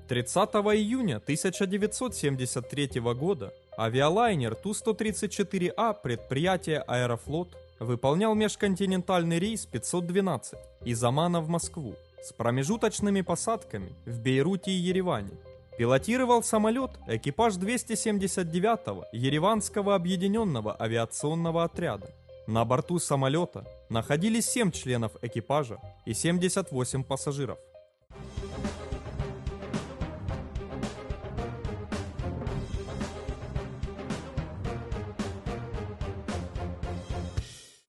30 июня 1973 года авиалайнер Ту-134А предприятия «Аэрофлот» выполнял межконтинентальный рейс 512 из Омана в Москву с промежуточными посадками в Бейруте и Ереване. Пилотировал самолет экипаж 279-го Ереванского объединенного авиационного отряда. На борту самолета находились 7 членов экипажа и 78 пассажиров.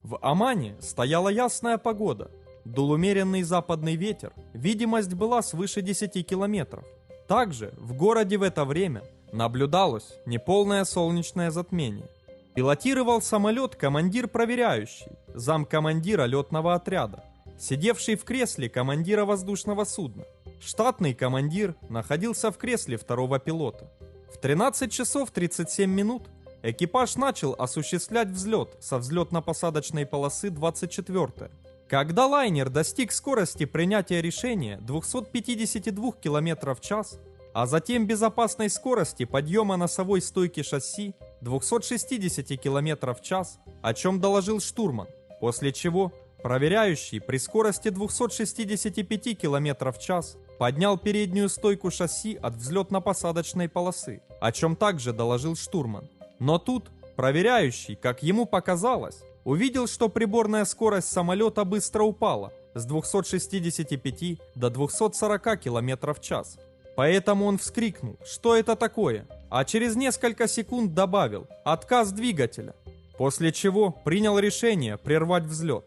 В Омане стояла ясная погода, дул умеренный западный ветер, видимость была свыше 10 километров. Также в городе в это время наблюдалось неполное солнечное затмение. Пилотировал самолет командир-проверяющий, замкомандира летного отряда, сидевший в кресле командира воздушного судна. Штатный командир находился в кресле второго пилота. В 13 часов 37 минут экипаж начал осуществлять взлет со взлетно-посадочной полосы 24. Когда лайнер достиг скорости принятия решения 252 км в час, а затем безопасной скорости подъема носовой стойки шасси 260 км в час, о чем доложил штурман, после чего проверяющий при скорости 265 км в час поднял переднюю стойку шасси от взлетно-посадочной полосы, о чем также доложил штурман. Но тут проверяющий, как ему показалось, увидел, что приборная скорость самолета быстро упала с 265 до 240 км в час. Поэтому он вскрикнул, что это такое, а через несколько секунд добавил «отказ двигателя», после чего принял решение прервать взлет.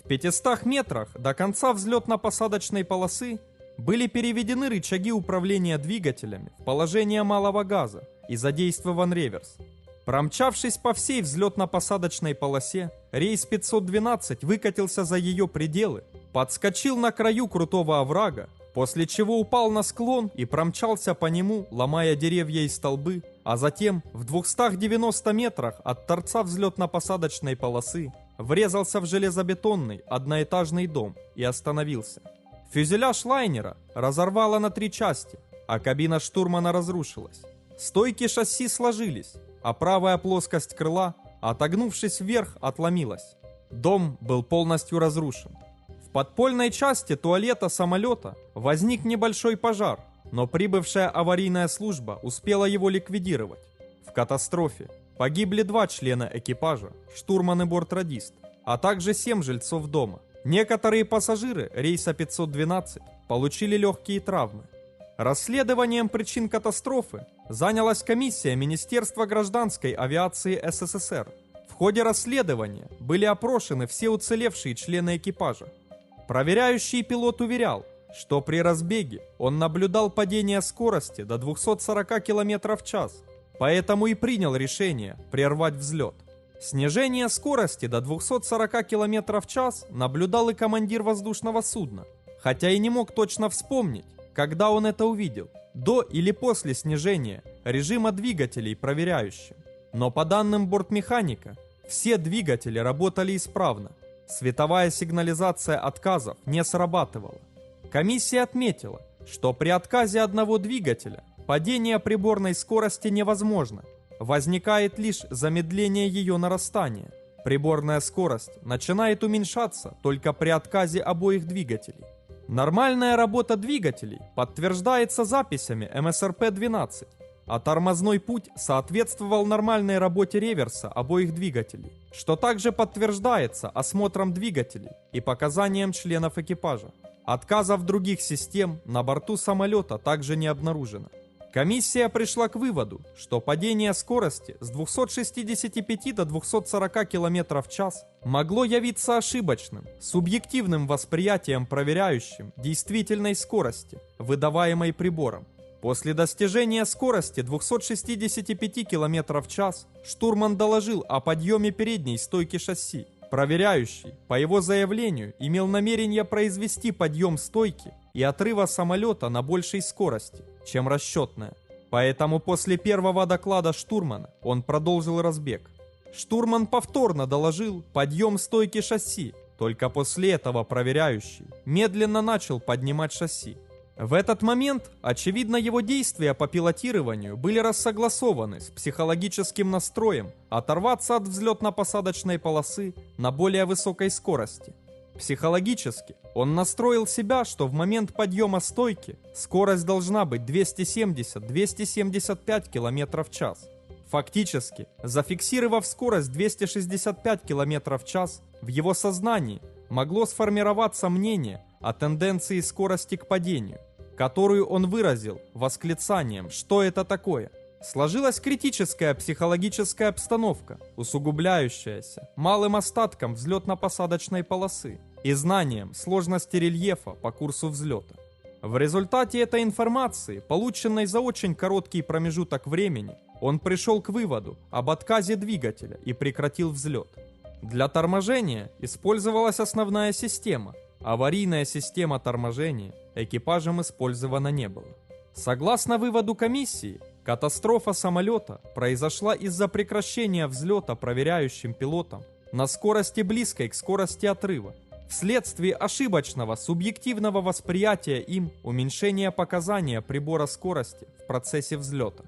В 500 метрах до конца взлетно-посадочной полосы были переведены рычаги управления двигателями в положение малого газа и задействован реверс. Промчавшись по всей взлетно-посадочной полосе, рейс 512 выкатился за ее пределы, подскочил на краю крутого оврага, после чего упал на склон и промчался по нему, ломая деревья и столбы, а затем в 290 метрах от торца взлетно-посадочной полосы врезался в железобетонный одноэтажный дом и остановился. Фюзеляж лайнера разорвало на 3 части, а кабина штурмана разрушилась. Стойки шасси сложились, а правая плоскость крыла, отогнувшись вверх, отломилась. Дом был полностью разрушен. В подпольной части туалета самолета возник небольшой пожар, но прибывшая аварийная служба успела его ликвидировать. В катастрофе погибли 2 члена экипажа, штурман и бортрадист, а также 7 жильцов дома. Некоторые пассажиры рейса 512 получили легкие травмы. Расследованием причин катастрофы занялась комиссия Министерства гражданской авиации СССР. В ходе расследования были опрошены все уцелевшие члены экипажа. Проверяющий пилот уверял, что при разбеге он наблюдал падение скорости до 240 км в час, поэтому и принял решение прервать взлет. Снижение скорости до 240 км в час наблюдал и командир воздушного судна, хотя и не мог точно вспомнить, когда он это увидел, до или после снижения режима двигателей проверяющим. Но по данным бортмеханика, все двигатели работали исправно. Световая сигнализация отказов не срабатывала. Комиссия отметила, что при отказе одного двигателя падение приборной скорости невозможно. Возникает лишь замедление ее нарастания. Приборная скорость начинает уменьшаться только при отказе обоих двигателей. Нормальная работа двигателей подтверждается записями МСРП-12, а тормозной путь соответствовал нормальной работе реверса обоих двигателей, что также подтверждается осмотром двигателей и показанием членов экипажа. Отказов других систем на борту самолета также не обнаружено. Комиссия пришла к выводу, что падение скорости с 265 до 240 км в час могло явиться ошибочным, субъективным восприятием проверяющим действительной скорости, выдаваемой прибором. После достижения скорости 265 км в час штурман доложил о подъеме передней стойки шасси. Проверяющий, по его заявлению, имел намерение произвести подъем стойки и отрыва самолета на большей скорости, чем расчетная. Поэтому после первого доклада штурмана он продолжил разбег. Штурман повторно доложил подъем стойки шасси, только после этого проверяющий медленно начал поднимать шасси. В этот момент, очевидно, его действия по пилотированию были рассогласованы с психологическим настроем оторваться от взлетно-посадочной полосы на более высокой скорости. Психологически он настроил себя, что в момент подъема стойки скорость должна быть 270-275 км в час. Фактически, зафиксировав скорость 265 км в час, в его сознании могло сформироваться мнение о тенденции скорости к падению, которую он выразил восклицанием «Что это такое?». Сложилась критическая психологическая обстановка, усугубляющаяся малым остатком взлетно-посадочной полосы и знанием сложности рельефа по курсу взлета. В результате этой информации, полученной за очень короткий промежуток времени, он пришел к выводу об отказе двигателя и прекратил взлет. Для торможения использовалась основная система, аварийная система торможения экипажем использована не было. Согласно выводу комиссии, катастрофа самолета произошла из-за прекращения взлета проверяющим пилотом на скорости близкой к скорости отрыва, вследствие ошибочного субъективного восприятия им уменьшения показания прибора скорости в процессе взлета.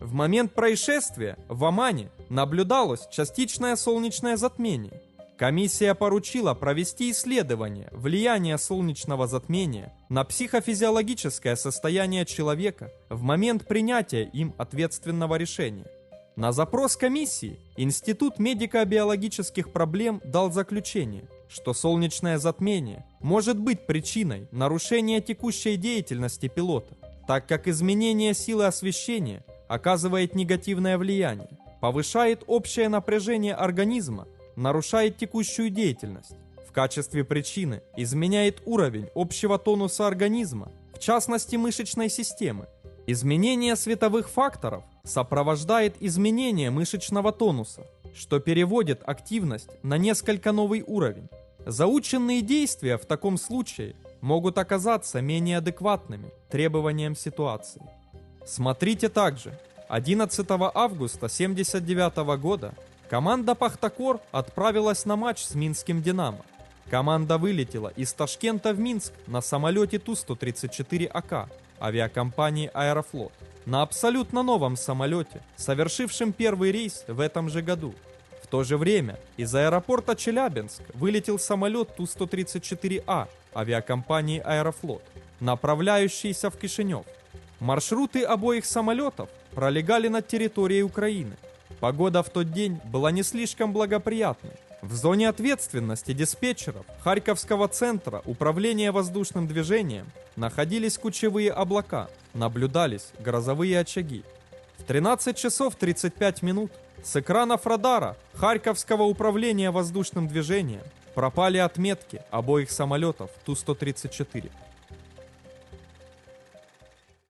В момент происшествия в Омане наблюдалось частичное солнечное затмение. Комиссия поручила провести исследование влияния солнечного затмения на психофизиологическое состояние человека в момент принятия им ответственного решения. На запрос комиссии Институт медико-биологических проблем дал заключение, что солнечное затмение может быть причиной нарушения текущей деятельности пилота, так как изменение силы освещения оказывает негативное влияние, повышает общее напряжение организма, нарушает текущую деятельность. В качестве причины изменяет уровень общего тонуса организма, в частности мышечной системы. Изменение световых факторов сопровождает изменение мышечного тонуса, что переводит активность на несколько новый уровень. Заученные действия в таком случае могут оказаться менее адекватными требованиям ситуации. Смотрите также. 11 августа 1979 года команда «Пахтакор» отправилась на матч с Минским «Динамо». Команда вылетела из Ташкента в Минск на самолете Ту-134АК авиакомпании «Аэрофлот», на абсолютно новом самолете, совершившем первый рейс в этом же году. В то же время из аэропорта Челябинск вылетел самолет Ту-134А авиакомпании «Аэрофлот», направляющийся в Кишинев. Маршруты обоих самолетов пролегали над территорией Украины. Погода в тот день была не слишком благоприятной. В зоне ответственности диспетчеров Харьковского центра управления воздушным движением находились кучевые облака, наблюдались грозовые очаги. В 13 часов 35 минут с экранов радара Харьковского управления воздушным движением пропали отметки обоих самолетов Ту-134.